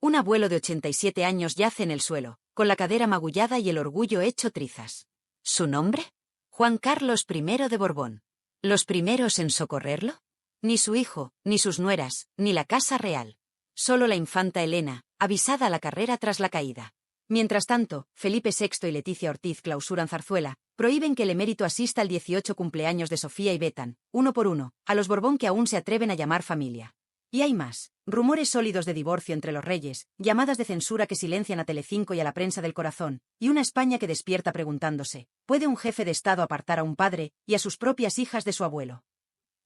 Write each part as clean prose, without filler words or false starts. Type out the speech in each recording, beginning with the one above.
Un abuelo de 87 años yace en el suelo, con la cadera magullada y el orgullo hecho trizas. ¿Su nombre? Juan Carlos I de Borbón. ¿Los primeros en socorrerlo? Ni su hijo, ni sus nueras, ni la casa real. Solo la infanta Elena, avisada a la carrera tras la caída. Mientras tanto, Felipe VI y Leticia Ortiz clausuran Zarzuela, prohíben que el emérito asista al 18 cumpleaños de Sofía y vetan, uno por uno, a los Borbón que aún se atreven a llamar familia. Y hay más. Rumores sólidos de divorcio entre los reyes, llamadas de censura que silencian a Telecinco y a la prensa del corazón, y una España que despierta preguntándose, ¿puede un jefe de Estado apartar a un padre y a sus propias hijas de su abuelo?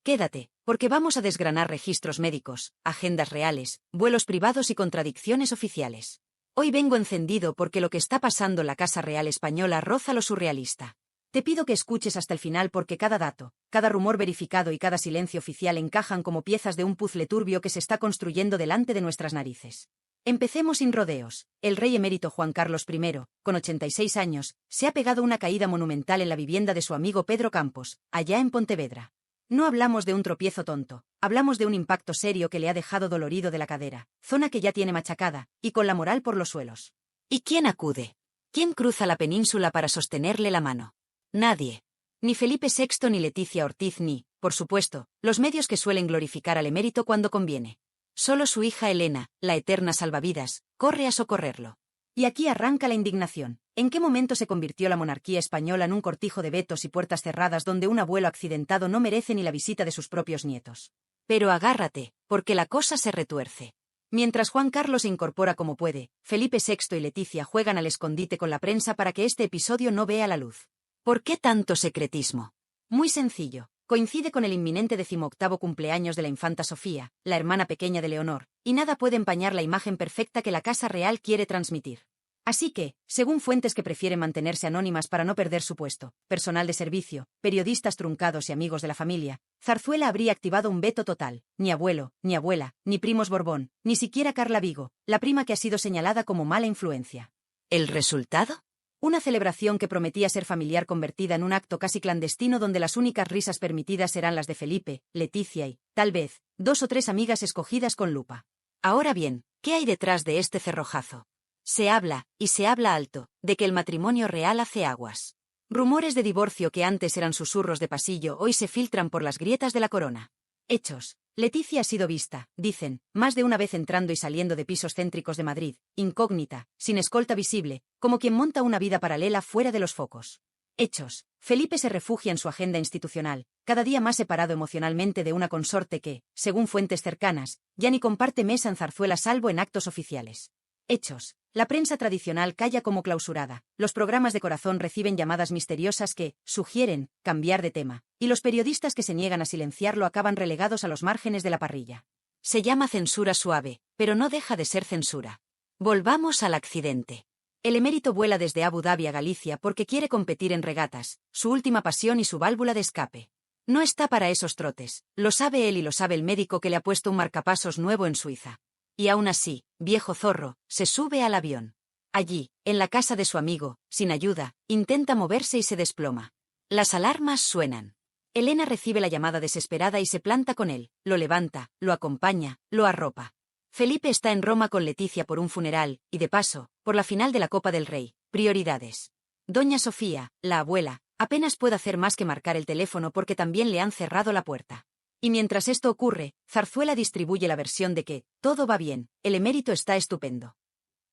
Quédate, porque vamos a desgranar registros médicos, agendas reales, vuelos privados y contradicciones oficiales. Hoy vengo encendido porque lo que está pasando en la Casa Real Española roza lo surrealista. Te pido que escuches hasta el final porque cada dato, cada rumor verificado y cada silencio oficial encajan como piezas de un puzzle turbio que se está construyendo delante de nuestras narices. Empecemos sin rodeos. El rey emérito Juan Carlos I, con 86 años, se ha pegado una caída monumental en la vivienda de su amigo Pedro Campos, allá en Pontevedra. No hablamos de un tropiezo tonto, hablamos de un impacto serio que le ha dejado dolorido de la cadera, zona que ya tiene machacada, y con la moral por los suelos. ¿Y quién acude? ¿Quién cruza la península para sostenerle la mano? Nadie. Ni Felipe VI ni Leticia Ortiz ni, por supuesto, los medios que suelen glorificar al emérito cuando conviene. Solo su hija Elena, la eterna salvavidas, corre a socorrerlo. Y aquí arranca la indignación. ¿En qué momento se convirtió la monarquía española en un cortijo de vetos y puertas cerradas donde un abuelo accidentado no merece ni la visita de sus propios nietos? Pero agárrate, porque la cosa se retuerce. Mientras Juan Carlos se incorpora como puede, Felipe VI y Leticia juegan al escondite con la prensa para que este episodio no vea la luz. ¿Por qué tanto secretismo? Muy sencillo. Coincide con el inminente 18º cumpleaños de la infanta Sofía, la hermana pequeña de Leonor, y nada puede empañar la imagen perfecta que la Casa Real quiere transmitir. Así que, según fuentes que prefieren mantenerse anónimas para no perder su puesto, personal de servicio, periodistas truncados y amigos de la familia, Zarzuela habría activado un veto total. Ni abuelo, ni abuela, ni primos Borbón, ni siquiera Carla Vigo, la prima que ha sido señalada como mala influencia. ¿El resultado? Una celebración que prometía ser familiar convertida en un acto casi clandestino donde las únicas risas permitidas serán las de Felipe, Leticia y, tal vez, 2 o 3 amigas escogidas con lupa. Ahora bien, ¿qué hay detrás de este cerrojazo? Se habla, y se habla alto, de que el matrimonio real hace aguas. Rumores de divorcio que antes eran susurros de pasillo hoy se filtran por las grietas de la corona. Hechos. Leticia ha sido vista, dicen, más de una vez entrando y saliendo de pisos céntricos de Madrid, incógnita, sin escolta visible, como quien monta una vida paralela fuera de los focos. Hechos. Felipe se refugia en su agenda institucional, cada día más separado emocionalmente de una consorte que, según fuentes cercanas, ya ni comparte mesa en Zarzuela salvo en actos oficiales. Hechos. La prensa tradicional calla como clausurada, los programas de corazón reciben llamadas misteriosas que sugieren cambiar de tema, y los periodistas que se niegan a silenciarlo acaban relegados a los márgenes de la parrilla. Se llama censura suave, pero no deja de ser censura. Volvamos al accidente. El emérito vuela desde Abu Dhabi a Galicia porque quiere competir en regatas, su última pasión y su válvula de escape. No está para esos trotes, lo sabe él y lo sabe el médico que le ha puesto un marcapasos nuevo en Suiza. Y aún así, viejo zorro, se sube al avión. Allí, en la casa de su amigo, sin ayuda, intenta moverse y se desploma. Las alarmas suenan. Elena recibe la llamada desesperada y se planta con él, lo levanta, lo acompaña, lo arropa. Felipe está en Roma con Leticia por un funeral, y de paso, por la final de la Copa del Rey. Prioridades. Doña Sofía, la abuela, apenas puede hacer más que marcar el teléfono porque también le han cerrado la puerta. Y mientras esto ocurre, Zarzuela distribuye la versión de que todo va bien, el emérito está estupendo.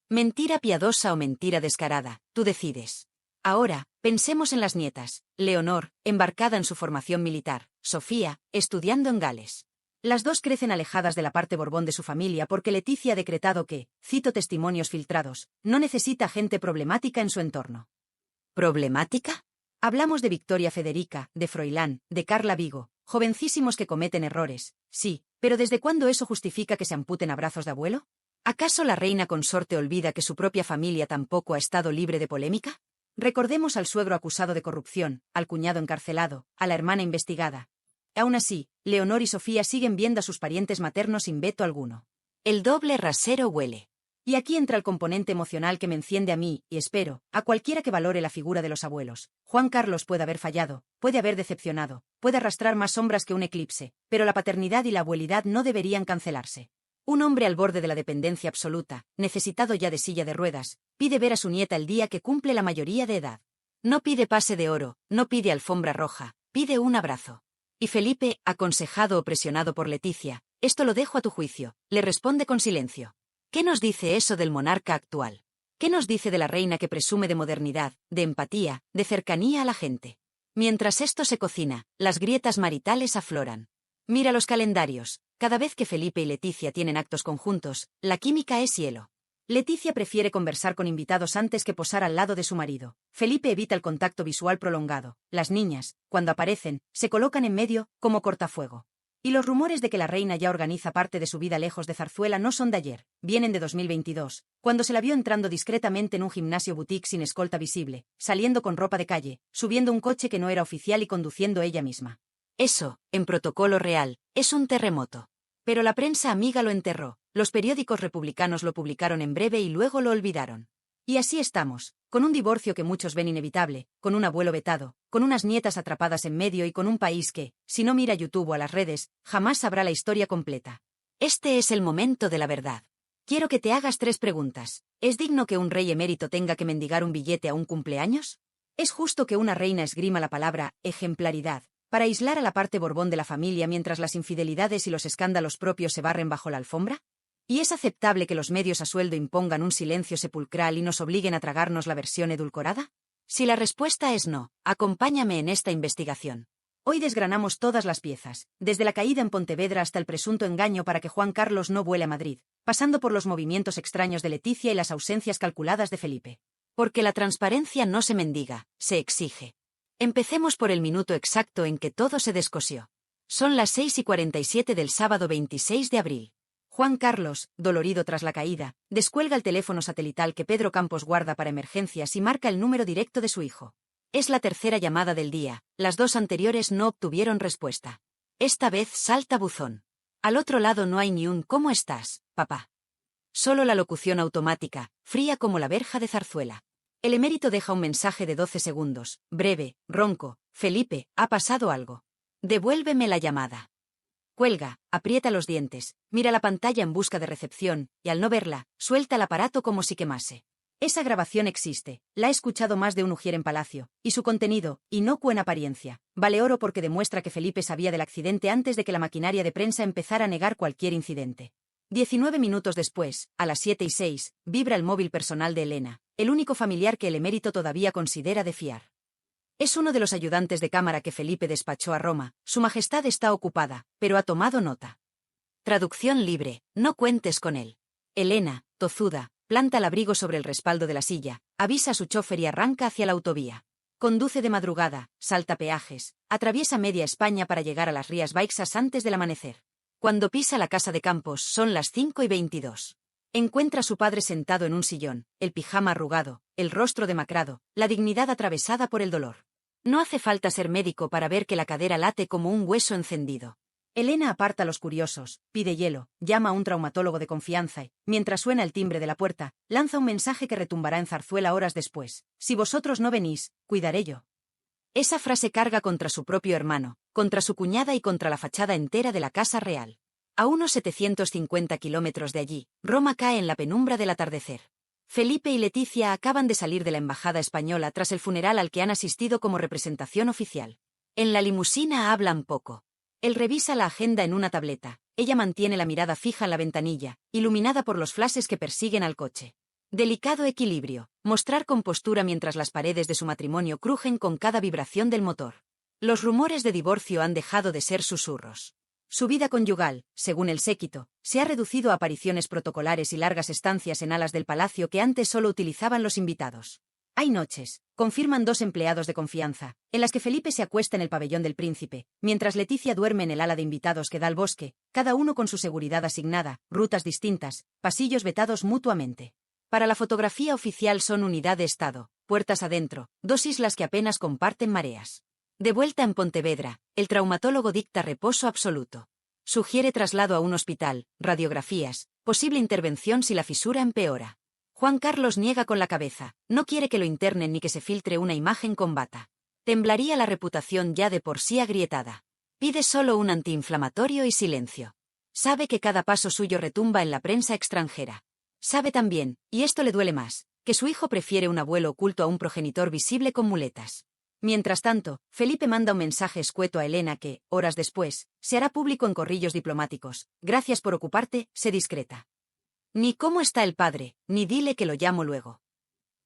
Mentira piadosa o mentira descarada, tú decides. Ahora, pensemos en las nietas, Leonor, embarcada en su formación militar, Sofía, estudiando en Gales. Las dos crecen alejadas de la parte Borbón de su familia porque Leticia ha decretado que, cito testimonios filtrados, no necesita gente problemática en su entorno. ¿Problemática? Hablamos de Victoria Federica, de Froilán, de Carla Vigo, jovencísimos que cometen errores, sí, pero ¿desde cuándo eso justifica que se amputen abrazos de abuelo? ¿Acaso la reina consorte olvida que su propia familia tampoco ha estado libre de polémica? Recordemos al suegro acusado de corrupción, al cuñado encarcelado, a la hermana investigada. Aún así, Leonor y Sofía siguen viendo a sus parientes maternos sin veto alguno. El doble rasero huele. Y aquí entra el componente emocional que me enciende a mí, y espero, a cualquiera que valore la figura de los abuelos. Juan Carlos puede haber fallado, puede haber decepcionado, puede arrastrar más sombras que un eclipse, pero la paternidad y la abuelidad no deberían cancelarse. Un hombre al borde de la dependencia absoluta, necesitado ya de silla de ruedas, pide ver a su nieta el día que cumple la mayoría de edad. No pide pase de oro, no pide alfombra roja, pide un abrazo. Y Felipe, aconsejado o presionado por Leticia, esto lo dejo a tu juicio, le responde con silencio. ¿Qué nos dice eso del monarca actual? ¿Qué nos dice de la reina que presume de modernidad, de empatía, de cercanía a la gente? Mientras esto se cocina, las grietas maritales afloran. Mira los calendarios, cada vez que Felipe y Leticia tienen actos conjuntos, la química es hielo. Leticia prefiere conversar con invitados antes que posar al lado de su marido. Felipe evita el contacto visual prolongado. Las niñas, cuando aparecen, se colocan en medio, como cortafuego. Y los rumores de que la reina ya organiza parte de su vida lejos de Zarzuela no son de ayer, vienen de 2022, cuando se la vio entrando discretamente en un gimnasio boutique sin escolta visible, saliendo con ropa de calle, subiendo un coche que no era oficial y conduciendo ella misma. Eso, en protocolo real, es un terremoto. Pero la prensa amiga lo enterró, los periódicos republicanos lo publicaron en breve y luego lo olvidaron. Y así estamos, con un divorcio que muchos ven inevitable, con un abuelo vetado, con unas nietas atrapadas en medio y con un país que, si no mira YouTube o a las redes, jamás sabrá la historia completa. Este es el momento de la verdad. Quiero que te hagas 3 preguntas. ¿Es digno que un rey emérito tenga que mendigar un billete a un cumpleaños? ¿Es justo que una reina esgrima la palabra ejemplaridad para aislar a la parte Borbón de la familia mientras las infidelidades y los escándalos propios se barren bajo la alfombra? ¿Y es aceptable que los medios a sueldo impongan un silencio sepulcral y nos obliguen a tragarnos la versión edulcorada? Si la respuesta es no, acompáñame en esta investigación. Hoy desgranamos todas las piezas, desde la caída en Pontevedra hasta el presunto engaño para que Juan Carlos no vuele a Madrid, pasando por los movimientos extraños de Leticia y las ausencias calculadas de Felipe. Porque la transparencia no se mendiga, se exige. Empecemos por el minuto exacto en que todo se descosió. Son las 6:47 del sábado 26 de abril. Juan Carlos, dolorido tras la caída, descuelga el teléfono satelital que Pedro Campos guarda para emergencias y marca el número directo de su hijo. Es la tercera llamada del día, las 2 anteriores no obtuvieron respuesta. Esta vez salta buzón. Al otro lado no hay ni un ¿cómo estás, papá? Solo la locución automática, fría como la verja de Zarzuela. El emérito deja un mensaje de 12 segundos, breve, ronco: Felipe, ha pasado algo. Devuélveme la llamada. Cuelga, aprieta los dientes, mira la pantalla en busca de recepción, y al no verla, suelta el aparato como si quemase. Esa grabación existe, la ha escuchado más de un ujier en palacio, y su contenido, inocuo en apariencia, vale oro porque demuestra que Felipe sabía del accidente antes de que la maquinaria de prensa empezara a negar cualquier incidente. 19 minutos después, a las 7:06, vibra el móvil personal de Elena, el único familiar que el emérito todavía considera de fiar. Es uno de los ayudantes de cámara que Felipe despachó a Roma. Su Majestad está ocupada, pero ha tomado nota. Traducción libre: no cuentes con él. Elena, tozuda, planta el abrigo sobre el respaldo de la silla, avisa a su chofer y arranca hacia la autovía. Conduce de madrugada, salta peajes, atraviesa media España para llegar a las Rías Baixas antes del amanecer. Cuando pisa la casa de Campos son las 5:22. Encuentra a su padre sentado en un sillón, el pijama arrugado, el rostro demacrado, la dignidad atravesada por el dolor. No hace falta ser médico para ver que la cadera late como un hueso encendido. Elena aparta a los curiosos, pide hielo, llama a un traumatólogo de confianza y, mientras suena el timbre de la puerta, lanza un mensaje que retumbará en Zarzuela horas después: si vosotros no venís, cuidaré yo. Esa frase carga contra su propio hermano, contra su cuñada y contra la fachada entera de la Casa Real. A unos 750 kilómetros de allí, Roma cae en la penumbra del atardecer. Felipe y Leticia acaban de salir de la embajada española tras el funeral al que han asistido como representación oficial. En la limusina hablan poco. Él revisa la agenda en una tableta, ella mantiene la mirada fija en la ventanilla, iluminada por los flashes que persiguen al coche. Delicado equilibrio, mostrar compostura mientras las paredes de su matrimonio crujen con cada vibración del motor. Los rumores de divorcio han dejado de ser susurros. Su vida conyugal, según el séquito, se ha reducido a apariciones protocolares y largas estancias en alas del palacio que antes solo utilizaban los invitados. Hay noches, confirman 2 empleados de confianza, en las que Felipe se acuesta en el pabellón del príncipe, mientras Leticia duerme en el ala de invitados que da al bosque, cada uno con su seguridad asignada, rutas distintas, pasillos vetados mutuamente. Para la fotografía oficial son unidad de Estado, puertas adentro, 2 islas que apenas comparten mareas. De vuelta en Pontevedra, el traumatólogo dicta reposo absoluto. Sugiere traslado a un hospital, radiografías, posible intervención si la fisura empeora. Juan Carlos niega con la cabeza, no quiere que lo internen ni que se filtre una imagen con bata. Temblaría la reputación ya de por sí agrietada. Pide solo un antiinflamatorio y silencio. Sabe que cada paso suyo retumba en la prensa extranjera. Sabe también, y esto le duele más, que su hijo prefiere un abuelo oculto a un progenitor visible con muletas. Mientras tanto, Felipe manda un mensaje escueto a Elena que, horas después, se hará público en corrillos diplomáticos. Gracias por ocuparte, sé discreta. Ni cómo está el padre, ni dile que lo llamo luego.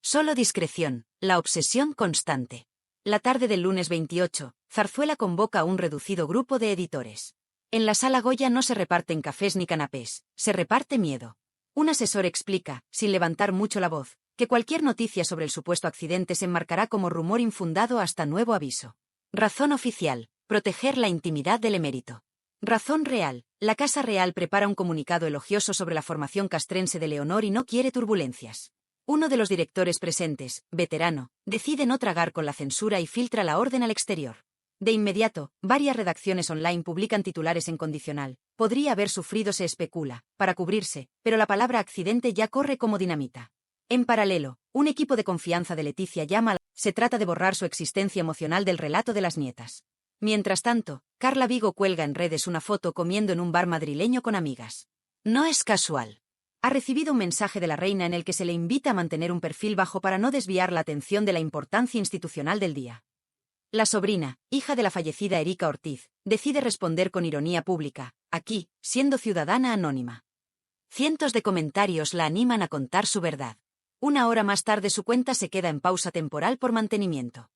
Solo discreción, la obsesión constante. La tarde del lunes 28, Zarzuela convoca a un reducido grupo de editores. En la sala Goya no se reparten cafés ni canapés, se reparte miedo. Un asesor explica, sin levantar mucho la voz, que cualquier noticia sobre el supuesto accidente se enmarcará como rumor infundado hasta nuevo aviso. Razón oficial, proteger la intimidad del emérito. Razón real, la Casa Real prepara un comunicado elogioso sobre la formación castrense de Leonor y no quiere turbulencias. Uno de los directores presentes, veterano, decide no tragar con la censura y filtra la orden al exterior. De inmediato, varias redacciones online publican titulares en condicional. Podría haber sufrido, se especula, para cubrirse, pero la palabra accidente ya corre como dinamita. En paralelo, un equipo de confianza de Leticia llama a se trata de borrar su existencia emocional del relato de las nietas. Mientras tanto, Carla Vigo cuelga en redes una foto comiendo en un bar madrileño con amigas. No es casual. Ha recibido un mensaje de la reina en el que se le invita a mantener un perfil bajo para no desviar la atención de la importancia institucional del día. La sobrina, hija de la fallecida Erika Ortiz, decide responder con ironía pública, aquí, siendo ciudadana anónima. Cientos de comentarios la animan a contar su verdad. Una hora más tarde su cuenta se queda en pausa temporal por mantenimiento.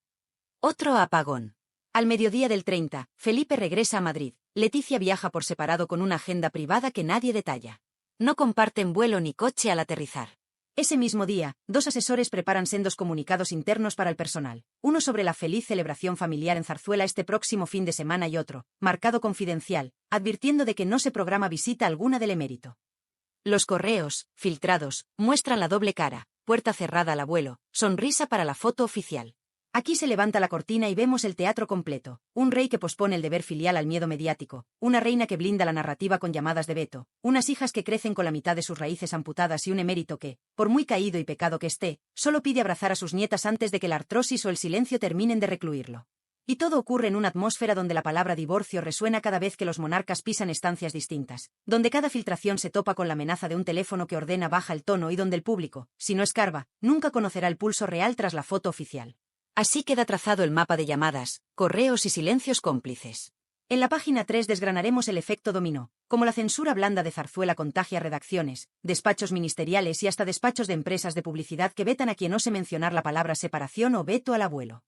Otro apagón. Al mediodía del 30, Felipe regresa a Madrid. Leticia viaja por separado con una agenda privada que nadie detalla. No comparten vuelo ni coche al aterrizar. Ese mismo día, dos asesores preparan sendos comunicados internos para el personal. Uno sobre la feliz celebración familiar en Zarzuela este próximo fin de semana y otro, marcado confidencial, advirtiendo de que no se programa visita alguna del emérito. Los correos, filtrados, muestran la doble cara, puerta cerrada al abuelo, sonrisa para la foto oficial. Aquí se levanta la cortina y vemos el teatro completo, un rey que pospone el deber filial al miedo mediático, una reina que blinda la narrativa con llamadas de veto, unas hijas que crecen con la mitad de sus raíces amputadas y un emérito que, por muy caído y pecado que esté, solo pide abrazar a sus nietas antes de que la artrosis o el silencio terminen de recluirlo. Y todo ocurre en una atmósfera donde la palabra divorcio resuena cada vez que los monarcas pisan estancias distintas, donde cada filtración se topa con la amenaza de un teléfono que ordena baja el tono y donde el público, si no escarba, nunca conocerá el pulso real tras la foto oficial. Así queda trazado el mapa de llamadas, correos y silencios cómplices. En la página 3 desgranaremos el efecto dominó, como la censura blanda de Zarzuela contagia redacciones, despachos ministeriales y hasta despachos de empresas de publicidad que vetan a quien ose mencionar la palabra separación o veto al abuelo.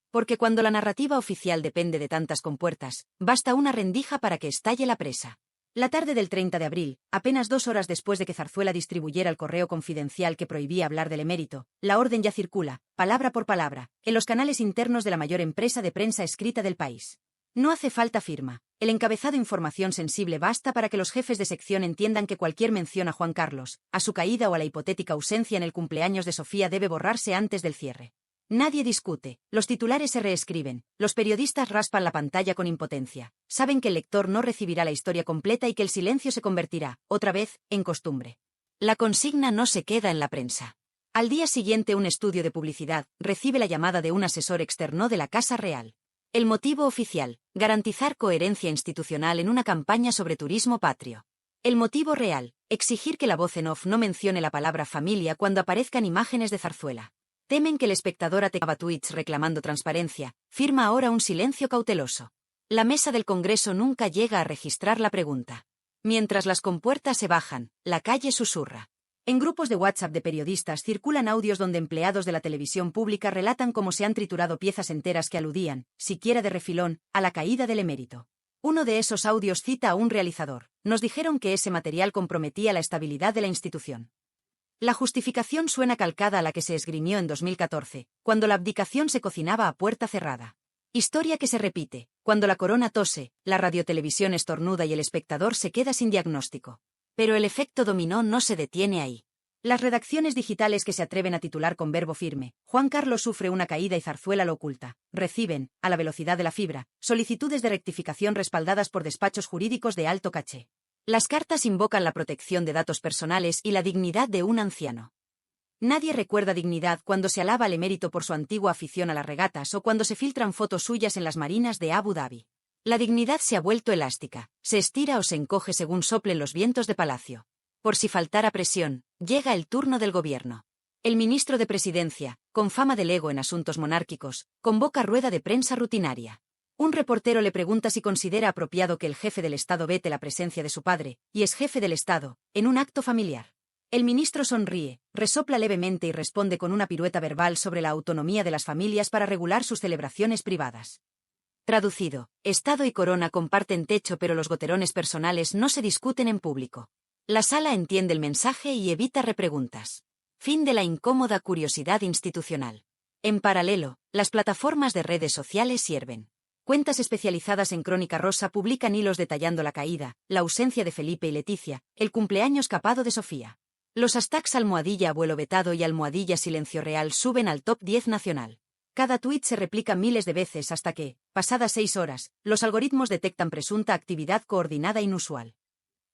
Porque cuando la narrativa oficial depende de tantas compuertas, basta una rendija para que estalle la presa. La tarde del 30 de abril, apenas 2 horas después de que Zarzuela distribuyera el correo confidencial que prohibía hablar del emérito, la orden ya circula, palabra por palabra, en los canales internos de la mayor empresa de prensa escrita del país. No hace falta firma. El encabezado información sensible basta para que los jefes de sección entiendan que cualquier mención a Juan Carlos, a su caída o a la hipotética ausencia en el cumpleaños de Sofía debe borrarse antes del cierre. Nadie discute, los titulares se reescriben, los periodistas raspan la pantalla con impotencia, saben que el lector no recibirá la historia completa y que el silencio se convertirá, otra vez, en costumbre. La consigna no se queda en la prensa. Al día siguiente un estudio de publicidad recibe la llamada de un asesor externo de la Casa Real. El motivo oficial, garantizar coherencia institucional en una campaña sobre turismo patrio. El motivo real, exigir que la voz en off no mencione la palabra familia cuando aparezcan imágenes de Zarzuela. Temen que el espectador atacaba tweets reclamando transparencia, firma ahora un silencio cauteloso. La mesa del Congreso nunca llega a registrar la pregunta. Mientras las compuertas se bajan, la calle susurra. En grupos de WhatsApp de periodistas circulan audios donde empleados de la televisión pública relatan cómo se han triturado piezas enteras que aludían, siquiera de refilón, a la caída del emérito. Uno de esos audios cita a un realizador. Nos dijeron que ese material comprometía la estabilidad de la institución. La justificación suena calcada a la que se esgrimió en 2014, cuando la abdicación se cocinaba a puerta cerrada. Historia que se repite, cuando la corona tose, la radiotelevisión estornuda y el espectador se queda sin diagnóstico. Pero el efecto dominó no se detiene ahí. Las redacciones digitales que se atreven a titular con verbo firme, Juan Carlos sufre una caída y Zarzuela lo oculta, reciben, a la velocidad de la fibra, solicitudes de rectificación respaldadas por despachos jurídicos de alto caché. Las cartas invocan la protección de datos personales y la dignidad de un anciano. Nadie recuerda dignidad cuando se alaba al emérito por su antigua afición a las regatas o cuando se filtran fotos suyas en las marinas de Abu Dhabi. La dignidad se ha vuelto elástica, se estira o se encoge según soplen los vientos de palacio. Por si faltara presión, llega el turno del gobierno. El ministro de Presidencia, con fama de lego en asuntos monárquicos, convoca rueda de prensa rutinaria. Un reportero le pregunta si considera apropiado que el jefe del Estado vete la presencia de su padre, y es jefe del Estado, en un acto familiar. El ministro sonríe, resopla levemente y responde con una pirueta verbal sobre la autonomía de las familias para regular sus celebraciones privadas. Traducido, Estado y corona comparten techo, pero los goterones personales no se discuten en público. La sala entiende el mensaje y evita repreguntas. Fin de la incómoda curiosidad institucional. En paralelo, las plataformas de redes sociales hierven. Cuentas especializadas en crónica rosa publican hilos detallando la caída, la ausencia de Felipe y Leticia, el cumpleaños capado de Sofía. Los hashtags almohadilla abuelo vetado y almohadilla silencio real suben al top 10 nacional. Cada tuit se replica miles de veces hasta que, pasadas 6 horas, los algoritmos detectan presunta actividad coordinada inusual.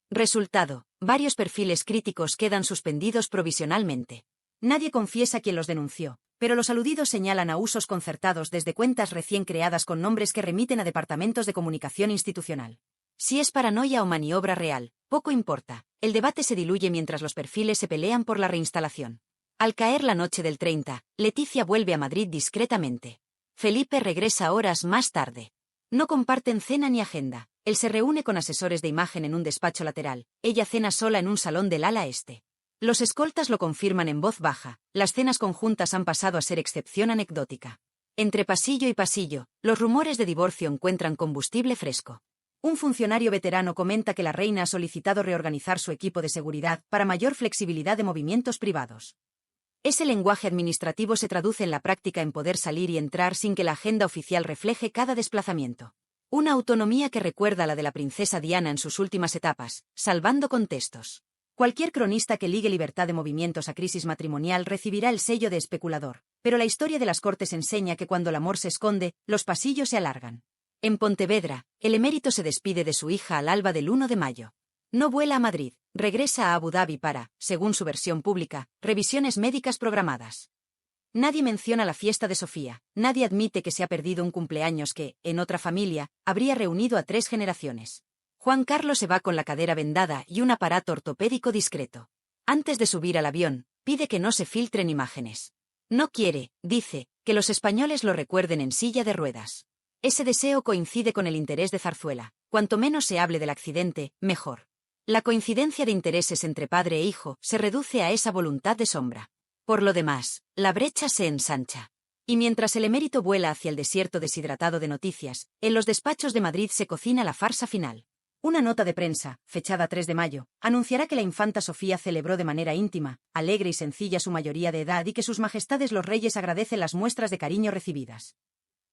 Resultado, varios perfiles críticos quedan suspendidos provisionalmente. Nadie confiesa quién los denunció, pero los aludidos señalan a usos concertados desde cuentas recién creadas con nombres que remiten a departamentos de comunicación institucional. Si es paranoia o maniobra real, poco importa, el debate se diluye mientras los perfiles se pelean por la reinstalación. Al caer la noche del 30, Leticia vuelve a Madrid discretamente. Felipe regresa horas más tarde. No comparten cena ni agenda. Él se reúne con asesores de imagen en un despacho lateral, ella cena sola en un salón del ala este. Los escoltas lo confirman en voz baja, las cenas conjuntas han pasado a ser excepción anecdótica. Entre pasillo y pasillo, los rumores de divorcio encuentran combustible fresco. Un funcionario veterano comenta que la reina ha solicitado reorganizar su equipo de seguridad para mayor flexibilidad de movimientos privados. Ese lenguaje administrativo se traduce en la práctica en poder salir y entrar sin que la agenda oficial refleje cada desplazamiento. Una autonomía que recuerda a la de la princesa Diana en sus últimas etapas, salvando contextos. Cualquier cronista que ligue libertad de movimientos a crisis matrimonial recibirá el sello de especulador, pero la historia de las cortes enseña que cuando el amor se esconde, los pasillos se alargan. En Pontevedra, el emérito se despide de su hija al alba del 1 de mayo. No vuela a Madrid, regresa a Abu Dhabi para, según su versión pública, revisiones médicas programadas. Nadie menciona la fiesta de Sofía, nadie admite que se ha perdido un cumpleaños que, en otra familia, habría reunido a 3 generaciones. Juan Carlos se va con la cadera vendada y un aparato ortopédico discreto. Antes de subir al avión, pide que no se filtren imágenes. No quiere, dice, que los españoles lo recuerden en silla de ruedas. Ese deseo coincide con el interés de Zarzuela. Cuanto menos se hable del accidente, mejor. La coincidencia de intereses entre padre e hijo se reduce a esa voluntad de sombra. Por lo demás, la brecha se ensancha. Y mientras el emérito vuela hacia el desierto deshidratado de noticias, en los despachos de Madrid se cocina la farsa final. Una nota de prensa, fechada 3 de mayo, anunciará que la infanta Sofía celebró de manera íntima, alegre y sencilla su mayoría de edad y que sus majestades los reyes agradecen las muestras de cariño recibidas.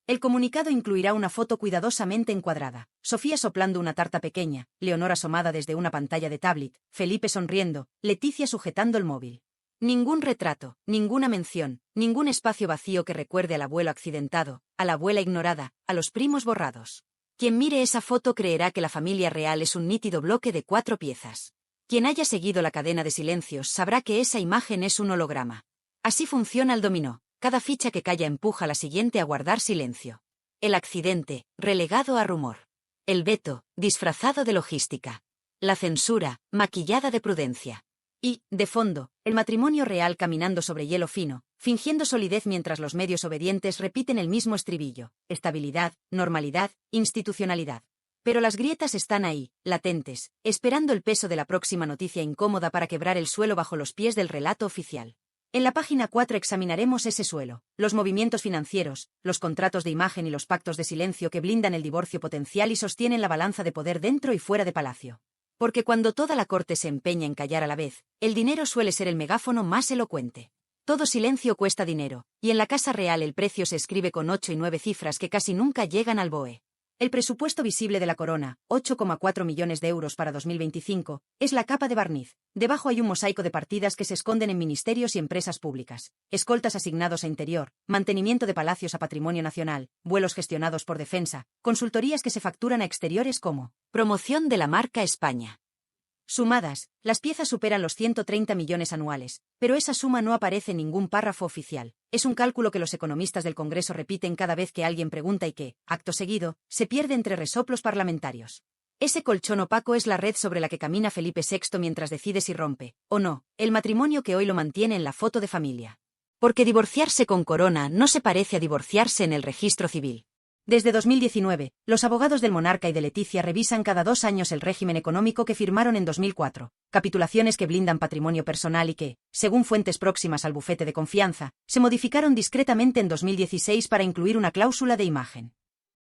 El comunicado incluirá una foto cuidadosamente encuadrada, Sofía soplando una tarta pequeña, Leonor asomada desde una pantalla de tablet, Felipe sonriendo, Leticia sujetando el móvil. Ningún retrato, ninguna mención, ningún espacio vacío que recuerde al abuelo accidentado, a la abuela ignorada, a los primos borrados. Quien mire esa foto creerá que la familia real es un nítido bloque de 4 piezas. Quien haya seguido la cadena de silencios sabrá que esa imagen es un holograma. Así funciona el dominó. Cada ficha que calla empuja a la siguiente a guardar silencio. El accidente, relegado a rumor. El veto, disfrazado de logística. La censura, maquillada de prudencia. Y, de fondo, el matrimonio real caminando sobre hielo fino, fingiendo solidez mientras los medios obedientes repiten el mismo estribillo: estabilidad, normalidad, institucionalidad. Pero las grietas están ahí, latentes, esperando el peso de la próxima noticia incómoda para quebrar el suelo bajo los pies del relato oficial. En la página 4 examinaremos ese suelo, los movimientos financieros, los contratos de imagen y los pactos de silencio que blindan el divorcio potencial y sostienen la balanza de poder dentro y fuera de palacio. Porque cuando toda la corte se empeña en callar a la vez, el dinero suele ser el megáfono más elocuente. Todo silencio cuesta dinero, y en la Casa Real el precio se escribe con 8 y 9 cifras que casi nunca llegan al BOE. El presupuesto visible de la corona, 8,4 millones de euros para 2025, es la capa de barniz. Debajo hay un mosaico de partidas que se esconden en ministerios y empresas públicas, escoltas asignados a interior, mantenimiento de palacios a patrimonio nacional, vuelos gestionados por defensa, consultorías que se facturan a exteriores como promoción de la marca España. Sumadas, las piezas superan los 130 millones anuales, pero esa suma no aparece en ningún párrafo oficial. Es un cálculo que los economistas del Congreso repiten cada vez que alguien pregunta y que, acto seguido, se pierde entre resoplos parlamentarios. Ese colchón opaco es la red sobre la que camina Felipe VI mientras decide si rompe, o no, el matrimonio que hoy lo mantiene en la foto de familia. Porque divorciarse con corona no se parece a divorciarse en el registro civil. Desde 2019, los abogados del monarca y de Leticia revisan cada 2 años el régimen económico que firmaron en 2004, capitulaciones que blindan patrimonio personal y que, según fuentes próximas al bufete de confianza, se modificaron discretamente en 2016 para incluir una cláusula de imagen.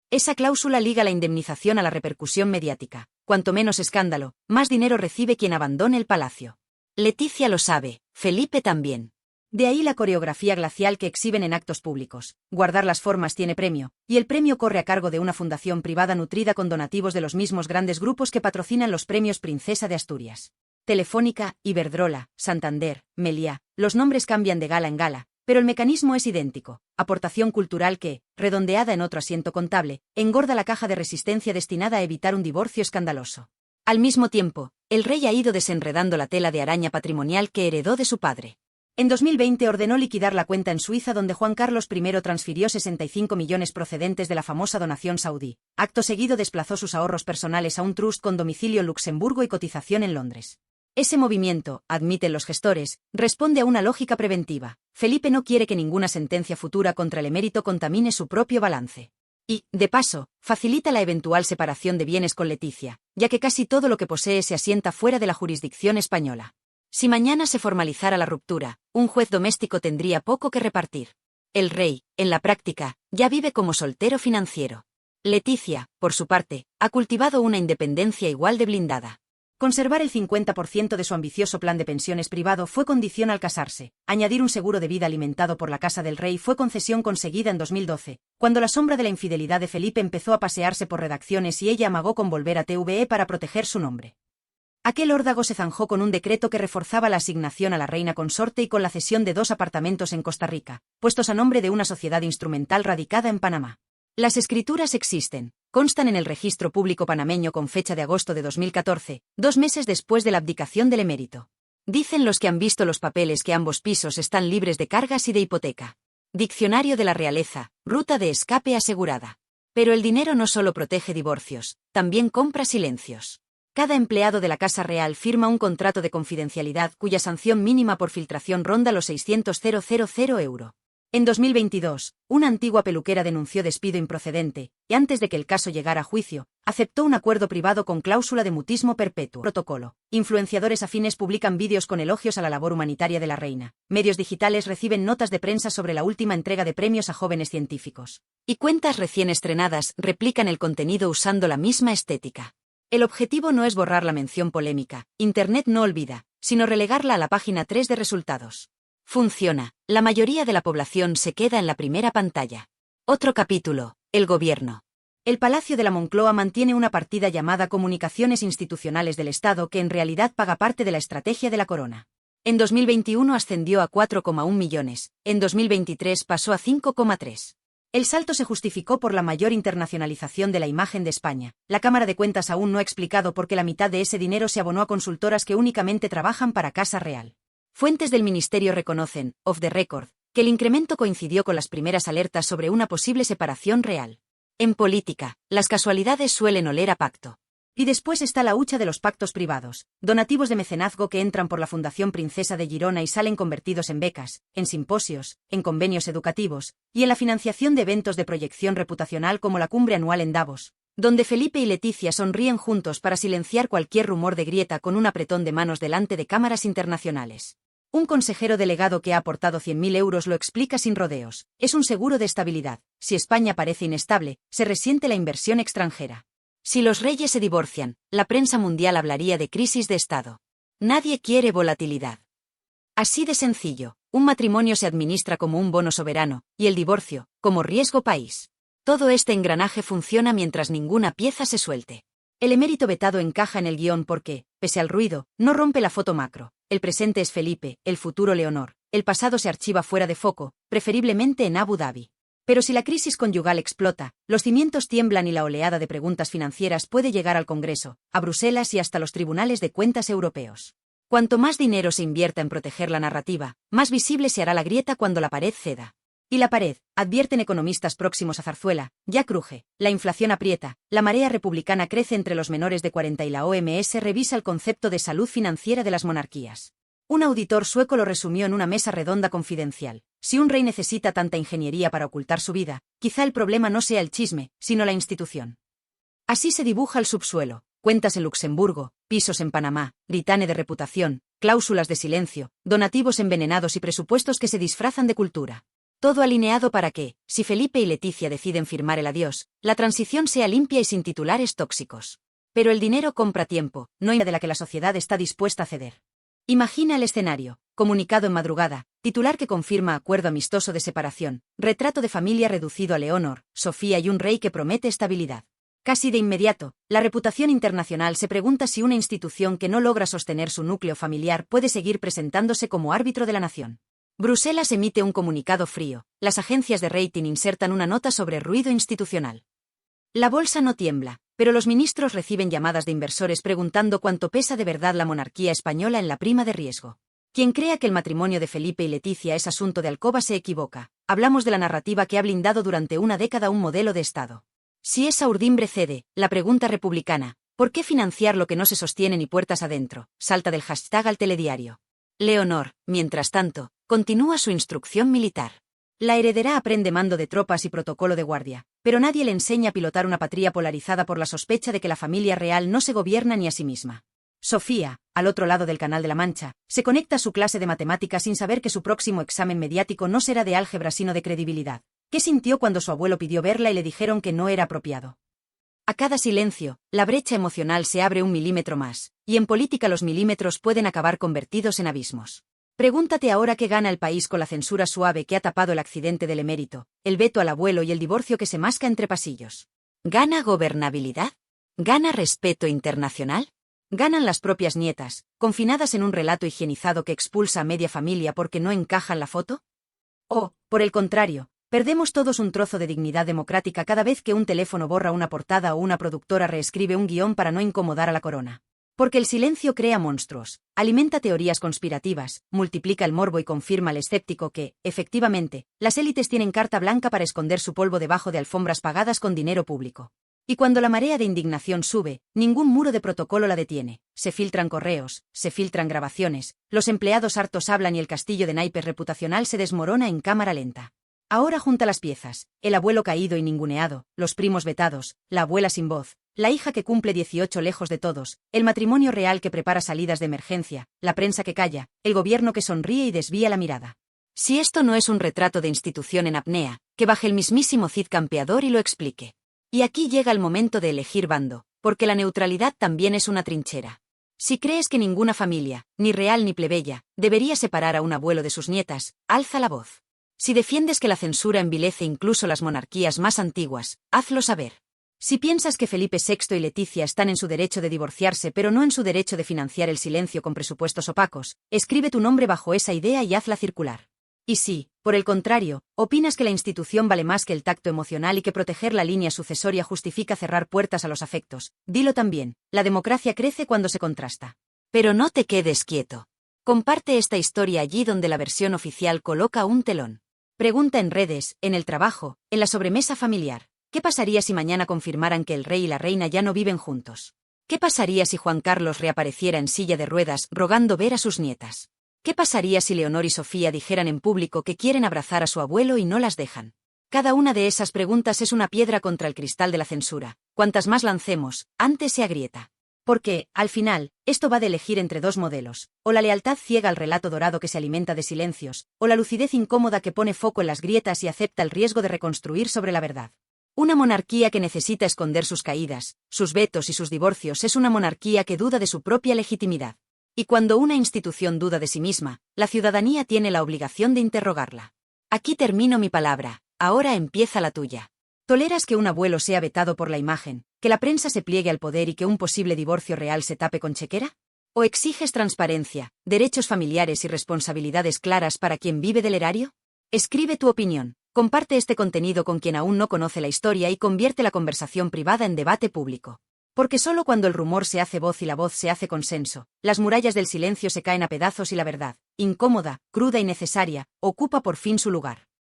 Esa cláusula liga la indemnización a la repercusión mediática. Cuanto menos escándalo, más dinero recibe quien abandone el palacio. Leticia lo sabe, Felipe también. De ahí la coreografía glacial que exhiben en actos públicos. Guardar las formas tiene premio, y el premio corre a cargo de una fundación privada nutrida con donativos de los mismos grandes grupos que patrocinan los premios Princesa de Asturias. Telefónica, Iberdrola, Santander, Meliá, los nombres cambian de gala en gala, pero el mecanismo es idéntico. Aportación cultural que, redondeada en otro asiento contable, engorda la caja de resistencia destinada a evitar un divorcio escandaloso. Al mismo tiempo, el rey ha ido desenredando la tela de araña patrimonial que heredó de su padre. En 2020 ordenó liquidar la cuenta en Suiza donde Juan Carlos I transfirió 65 millones procedentes de la famosa donación saudí. Acto seguido desplazó sus ahorros personales a un trust con domicilio en Luxemburgo y cotización en Londres. Ese movimiento, admiten los gestores, responde a una lógica preventiva. Felipe no quiere que ninguna sentencia futura contra el emérito contamine su propio balance. Y, de paso, facilita la eventual separación de bienes con Leticia, ya que casi todo lo que posee se asienta fuera de la jurisdicción española. Si mañana se formalizara la ruptura, un juez doméstico tendría poco que repartir. El rey, en la práctica, ya vive como soltero financiero. Leticia, por su parte, ha cultivado una independencia igual de blindada. Conservar el 50% de su ambicioso plan de pensiones privado fue condición al casarse. Añadir un seguro de vida alimentado por la Casa del Rey fue concesión conseguida en 2012, cuando la sombra de la infidelidad de Felipe empezó a pasearse por redacciones y ella amagó con volver a TVE para proteger su nombre. Aquel órdago se zanjó con un decreto que reforzaba la asignación a la reina consorte y con la cesión de 2 apartamentos en Costa Rica, puestos a nombre de una sociedad instrumental radicada en Panamá. Las escrituras existen, constan en el registro público panameño con fecha de agosto de 2014, 2 meses después de la abdicación del emérito. Dicen los que han visto los papeles que ambos pisos están libres de cargas y de hipoteca. Diccionario de la realeza, ruta de escape asegurada. Pero el dinero no solo protege divorcios, también compra silencios. Cada empleado de la Casa Real firma un contrato de confidencialidad cuya sanción mínima por filtración ronda los 600.000 euros. En 2022, una antigua peluquera denunció despido improcedente, y antes de que el caso llegara a juicio, aceptó un acuerdo privado con cláusula de mutismo perpetuo. Protocolo. Influenciadores afines publican vídeos con elogios a la labor humanitaria de la reina. Medios digitales reciben notas de prensa sobre la última entrega de premios a jóvenes científicos. Y cuentas recién estrenadas replican el contenido usando la misma estética. El objetivo no es borrar la mención polémica, Internet no olvida, sino relegarla a la página 3 de resultados. Funciona, la mayoría de la población se queda en la primera pantalla. Otro capítulo, el gobierno. El Palacio de la Moncloa mantiene una partida llamada Comunicaciones Institucionales del Estado que en realidad paga parte de la estrategia de la corona. En 2021 ascendió a 4,1 millones, en 2023 pasó a 5,3. El salto se justificó por la mayor internacionalización de la imagen de España. La Cámara de Cuentas aún no ha explicado por qué la mitad de ese dinero se abonó a consultoras que únicamente trabajan para Casa Real. Fuentes del Ministerio reconocen, off the record, que el incremento coincidió con las primeras alertas sobre una posible separación real. En política, las casualidades suelen oler a pacto. Y después está la hucha de los pactos privados, donativos de mecenazgo que entran por la Fundación Princesa de Girona y salen convertidos en becas, en simposios, en convenios educativos, y en la financiación de eventos de proyección reputacional como la cumbre anual en Davos, donde Felipe y Leticia sonríen juntos para silenciar cualquier rumor de grieta con un apretón de manos delante de cámaras internacionales. Un consejero delegado que ha aportado 100.000 euros lo explica sin rodeos. Es un seguro de estabilidad. Si España parece inestable, se resiente la inversión extranjera. Si los reyes se divorcian, la prensa mundial hablaría de crisis de Estado. Nadie quiere volatilidad. Así de sencillo, un matrimonio se administra como un bono soberano, y el divorcio, como riesgo país. Todo este engranaje funciona mientras ninguna pieza se suelte. El emérito vetado encaja en el guión porque, pese al ruido, no rompe la foto macro. El presente es Felipe, el futuro Leonor. El pasado se archiva fuera de foco, preferiblemente en Abu Dhabi. Pero si la crisis conyugal explota, los cimientos tiemblan y la oleada de preguntas financieras puede llegar al Congreso, a Bruselas y hasta los tribunales de cuentas europeos. Cuanto más dinero se invierta en proteger la narrativa, más visible se hará la grieta cuando la pared ceda. Y la pared, advierten economistas próximos a Zarzuela, ya cruje, la inflación aprieta, la marea republicana crece entre los menores de 40 y la OMS revisa el concepto de salud financiera de las monarquías. Un auditor sueco lo resumió en una mesa redonda confidencial. Si un rey necesita tanta ingeniería para ocultar su vida, quizá el problema no sea el chisme, sino la institución. Así se dibuja el subsuelo: cuentas en Luxemburgo, pisos en Panamá, gritane de reputación, cláusulas de silencio, donativos envenenados y presupuestos que se disfrazan de cultura. Todo alineado para que, si Felipe y Leticia deciden firmar el adiós, la transición sea limpia y sin titulares tóxicos. Pero el dinero compra tiempo, no hay de la que la sociedad está dispuesta a ceder. Imagina el escenario: comunicado en madrugada, titular que confirma acuerdo amistoso de separación, retrato de familia reducido a Leonor, Sofía y un rey que promete estabilidad. Casi de inmediato, la reputación internacional se pregunta si una institución que no logra sostener su núcleo familiar puede seguir presentándose como árbitro de la nación. Bruselas emite un comunicado frío, las agencias de rating insertan una nota sobre ruido institucional. La bolsa no tiembla, pero los ministros reciben llamadas de inversores preguntando cuánto pesa de verdad la monarquía española en la prima de riesgo. Quien crea que el matrimonio de Felipe y Leticia es asunto de alcoba se equivoca. Hablamos de la narrativa que ha blindado durante una década un modelo de Estado. Si esa urdimbre cede, la pregunta republicana: ¿por qué financiar lo que no se sostiene ni puertas adentro?, salta del hashtag al telediario. Leonor, mientras tanto, continúa su instrucción militar. La heredera aprende mando de tropas y protocolo de guardia, pero nadie le enseña a pilotar una patria polarizada por la sospecha de que la familia real no se gobierna ni a sí misma. Sofía, al otro lado del Canal de la Mancha, se conecta a su clase de matemáticas sin saber que su próximo examen mediático no será de álgebra sino de credibilidad. ¿Qué sintió cuando su abuelo pidió verla y le dijeron que no era apropiado? A cada silencio, la brecha emocional se abre 1 milímetro más, y en política los milímetros pueden acabar convertidos en abismos. Pregúntate ahora qué gana el país con la censura suave que ha tapado el accidente del emérito, el veto al abuelo y el divorcio que se masca entre pasillos. ¿Gana gobernabilidad? ¿Gana respeto internacional? ¿Ganan las propias nietas, confinadas en un relato higienizado que expulsa a media familia porque no encajan la foto? ¿O, por el contrario, perdemos todos un trozo de dignidad democrática cada vez que un teléfono borra una portada o una productora reescribe un guión para no incomodar a la corona? Porque el silencio crea monstruos, alimenta teorías conspirativas, multiplica el morbo y confirma al escéptico que, efectivamente, las élites tienen carta blanca para esconder su polvo debajo de alfombras pagadas con dinero público. Y cuando la marea de indignación sube, ningún muro de protocolo la detiene. Se filtran correos, se filtran grabaciones, los empleados hartos hablan y el castillo de naipes reputacional se desmorona en cámara lenta. Ahora junta las piezas: el abuelo caído y ninguneado, los primos vetados, la abuela sin voz, la hija que cumple 18 lejos de todos, el matrimonio real que prepara salidas de emergencia, la prensa que calla, el gobierno que sonríe y desvía la mirada. Si esto no es un retrato de institución en apnea, que baje el mismísimo Cid campeador y lo explique. Y aquí llega el momento de elegir bando, porque la neutralidad también es una trinchera. Si crees que ninguna familia, ni real ni plebeya, debería separar a un abuelo de sus nietas, alza la voz. Si defiendes que la censura envilece incluso las monarquías más antiguas, hazlo saber. Si piensas que Felipe VI y Leticia están en su derecho de divorciarse pero no en su derecho de financiar el silencio con presupuestos opacos, escribe tu nombre bajo esa idea y hazla circular. Y si, por el contrario, opinas que la institución vale más que el tacto emocional y que proteger la línea sucesoria justifica cerrar puertas a los afectos, dilo también: la democracia crece cuando se contrasta. Pero no te quedes quieto. Comparte esta historia allí donde la versión oficial coloca un telón. Pregunta en redes, en el trabajo, en la sobremesa familiar: ¿qué pasaría si mañana confirmaran que el rey y la reina ya no viven juntos? ¿Qué pasaría si Juan Carlos reapareciera en silla de ruedas rogando ver a sus nietas? ¿Qué pasaría si Leonor y Sofía dijeran en público que quieren abrazar a su abuelo y no las dejan? Cada una de esas preguntas es una piedra contra el cristal de la censura. Cuantas más lancemos, antes se agrieta. Porque, al final, esto va de elegir entre dos modelos: o la lealtad ciega al relato dorado que se alimenta de silencios, o la lucidez incómoda que pone foco en las grietas y acepta el riesgo de reconstruir sobre la verdad. Una monarquía que necesita esconder sus caídas, sus vetos y sus divorcios es una monarquía que duda de su propia legitimidad. Y cuando una institución duda de sí misma, la ciudadanía tiene la obligación de interrogarla. Aquí termino mi palabra, ahora empieza la tuya. ¿Toleras que un abuelo sea vetado por la imagen, que la prensa se pliegue al poder y que un posible divorcio real se tape con chequera? ¿O exiges transparencia, derechos familiares y responsabilidades claras para quien vive del erario? Escribe tu opinión. Comparte este contenido con quien aún no conoce la historia y convierte la conversación privada en debate público. Porque solo cuando el rumor se hace voz y la voz se hace consenso, las murallas del silencio se caen a pedazos y la verdad, incómoda, cruda y necesaria, ocupa por fin su lugar.